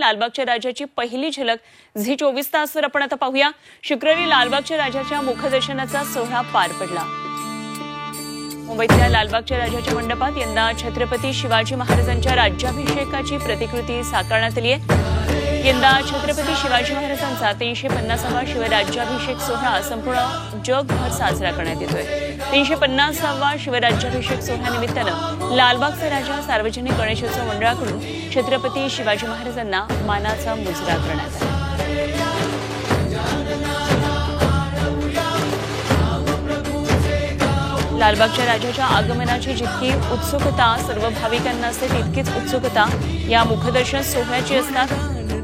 लालबागच्या राजाची पहिली झलक झी 24 तासवर आपण आता पाहूया। शुक्रवारी लालबागच्या राजाच्या मुखदर्शनाचा सोहळा पार पडला। मुंबईतल्या लालबागच्या राजाच्या मंडपात यंदा छत्रपती शिवाजी महाराजांच्या राज्याभिषेकाची प्रतिकृती साकारण्यात आली आहे। यंदा छत्रपती शिवाजी महाराजांचा 350वा शिवराज्याभिषेक सोहळा संपूर्ण जगभर साजरा करण्यात येतोय। 350वा शिवराज्याभिषेक सोहळ्यानिमित्तानं लालबागचा राजा सार्वजनिक गणेशोत्सव मंडळाकडून छत्रपती शिवाजी महाराजांना मानाचा मुजरा करण्यात आला। लालबागच्या राजाच्या आगमनाची जितकी उत्सुकता सर्व भाविकांना असते तितकीच उत्सुकता या मुखदर्शन सोहळ्याची असतात।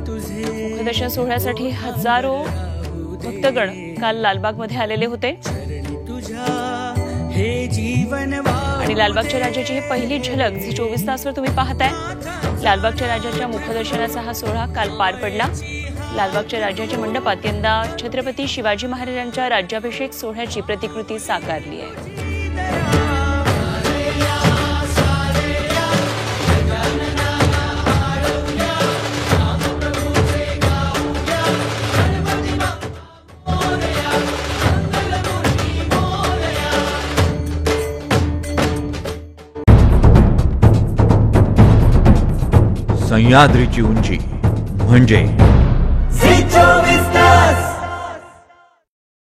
मुखदर्शन सोहळ्यासाठी हजारो भक्तगण काल लालबागमध्ये आलेले होते आणि लालबागच्या राजाची ही पहिली झलक झी 24 तासवर तुम्ही पाहताय। लालबागच्या राजाच्या मुखदर्शनाचा हा सोहळा काल पार पडला। लालबागच्या राजाच्या मंडपात यंदा छत्रपती शिवाजी महाराजांच्या राज्याभिषेक सोहळ्याची प्रतिकृती साकारली आहे। सह्याद्रीची उंची म्हणजे